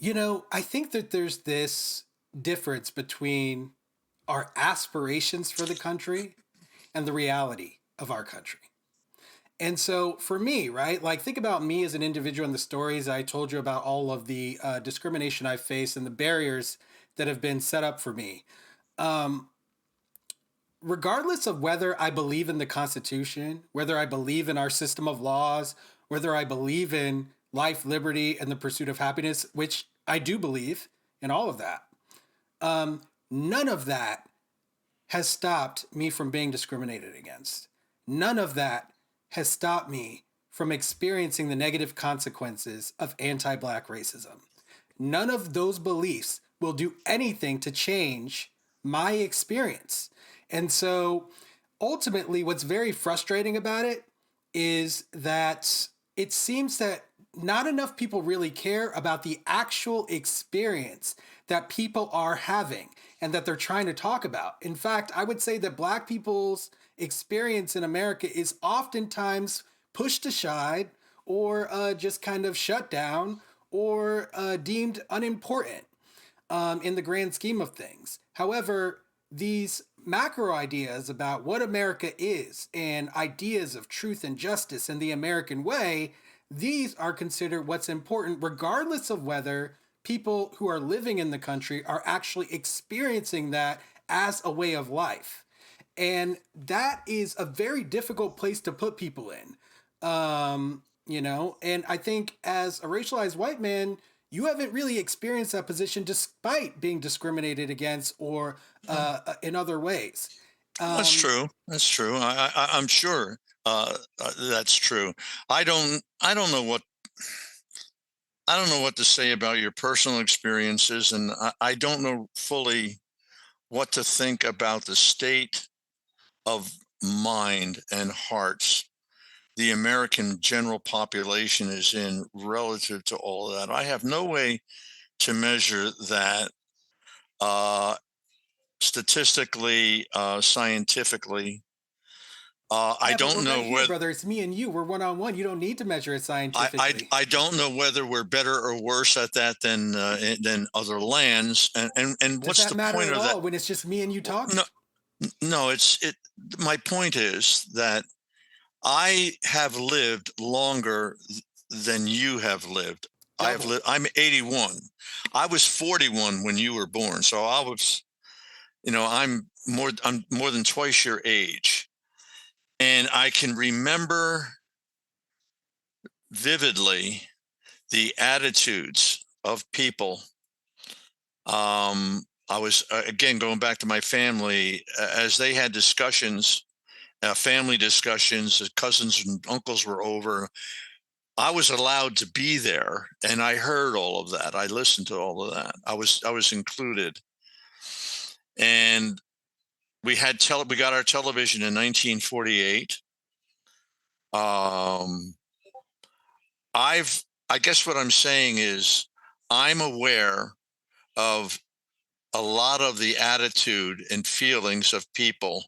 I think that there's this difference between our aspirations for the country and the reality of our country. And so for me, right, like think about me as an individual and the stories I told you about all of the discrimination I face and the barriers that have been set up for me. Um, Regardless of whether I believe in the Constitution, whether I believe in our system of laws, whether I believe in life, liberty, and the pursuit of happiness, which I do believe in all of that, none of that has stopped me from being discriminated against. None of that has stopped me from experiencing the negative consequences of anti Black racism. None of those beliefs will do anything to change my experience. And so ultimately, what's very frustrating about it is that it seems that not enough people really care about the actual experience that people are having and that they're trying to talk about. In fact, I would say that Black people's experience in America is oftentimes pushed aside or just kind of shut down or deemed unimportant in the grand scheme of things. However, these macro ideas about what America is and ideas of truth and justice and the American way, these are considered what's important, regardless of whether people who are living in the country are actually experiencing that as a way of life. And that is a very difficult place to put people in. And I think as a racialized white man, you haven't really experienced that position despite being discriminated against or in other ways. That's Um, true. That's true. I'm sure that's true. I don't know what to say about your personal experiences, and I don't know fully what to think about the state of mind and hearts the American general population is in relative to all of that. I have no way to measure that uh, statistically, scientifically. I yeah, but don't we're right know here, whether brother. It's me and you. We're one on one. You don't need to measure it I, I scientifically. I don't know whether we're better or worse at that than other lands. And Does what's that the matter point at of that? all when it's just me and you Well, talking? no, no. It. My point is that I have lived longer than you have lived. I have Double. lived. I'm 81. I was 41 when you were born, so I was. I'm more than twice your age, and I can remember vividly the attitudes of people. I was again going back to my family as they had discussions, family discussions. Cousins and uncles were over. I was allowed to be there, and I heard all of that. I listened to all of that. I was included, and we got our television in 1948. Um, I guess what I'm saying is I'm aware of a lot of the attitude and feelings of people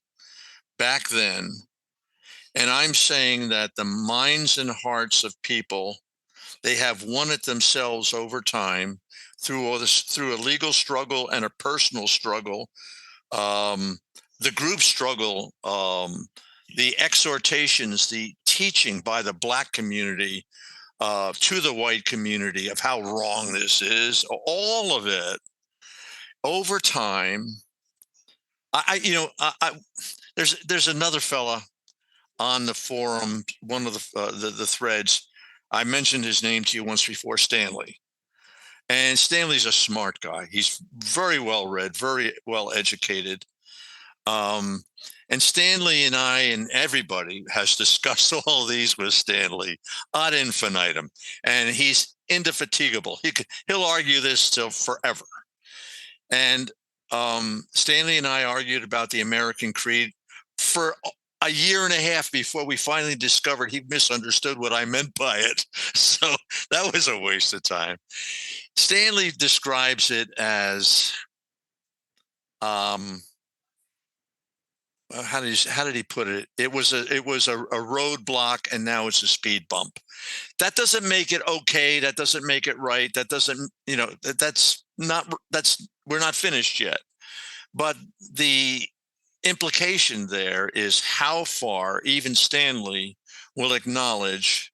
back then. And I'm saying that the minds and hearts of people, they have won it themselves over time through all this, through a legal struggle and a personal struggle, um, the group struggle, the exhortations, the teaching by the Black community to the white community of how wrong this is, all of it over time. I you know, there's another fella on the forum, one of the threads. I mentioned his name to you once before, Stanley. And Stanley's a smart guy. He's very well read, very well educated. Um, and Stanley and I and everybody has discussed all these with Stanley ad infinitum, and he's indefatigable. He'll argue this till forever. And Stanley and I argued about the American Creed for a year and a half before we finally discovered he misunderstood what I meant by it. So that was a waste of time. Stanley describes it as, um, how did he put it? It was a roadblock, and now it's a speed bump. That doesn't make it okay. That doesn't make it right. That doesn't, that's we're not finished yet. But the implication there is how far even Stanley will acknowledge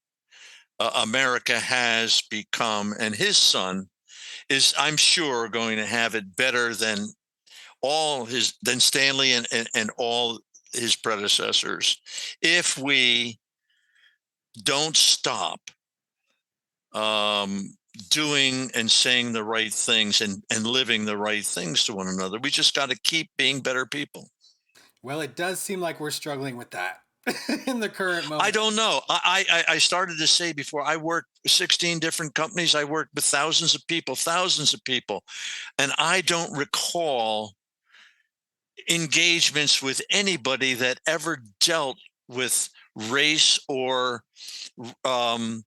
America has become, and his son is, I'm sure, going to have it better than Stanley and all his predecessors if we don't stop doing and saying the right things and living the right things to one another. We just got to keep being better people. Well, it does seem like we're struggling with that in the current I moment. don't know. I started to say before, I worked 16 different companies. I worked with thousands of people, and I don't recall engagements with anybody that ever dealt with race or um,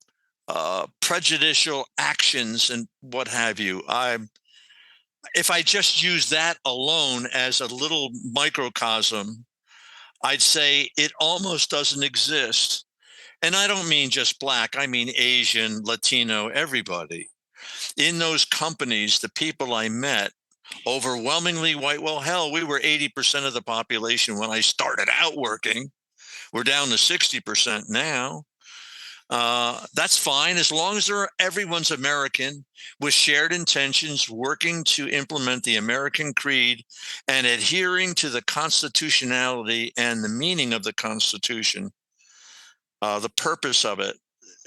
prejudicial actions and what have you. If I just use that alone as a little microcosm, I'd say it almost doesn't exist. And I don't mean just black, I mean Asian, Latino, everybody. In those companies, the people I met, overwhelmingly white. Well, hell, we were 80% of the population when I started out working. We're down to 60% now. That's fine as long as everyone's American with shared intentions, working to implement the American creed and adhering to the constitutionality and the meaning of the Constitution, the purpose of it.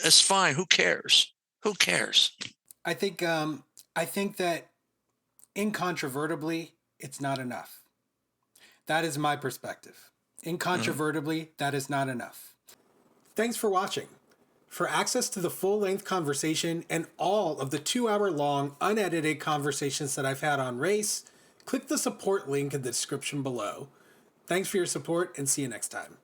It's fine. Who cares? Who cares? I think I think that incontrovertibly, it's not enough. That is my perspective. Incontrovertibly, that is not enough. Thanks for watching. For access to the full-length conversation and all of the 2-hour-long unedited conversations that I've had on race, click the support link in the description below. Thanks for your support, and see you next time.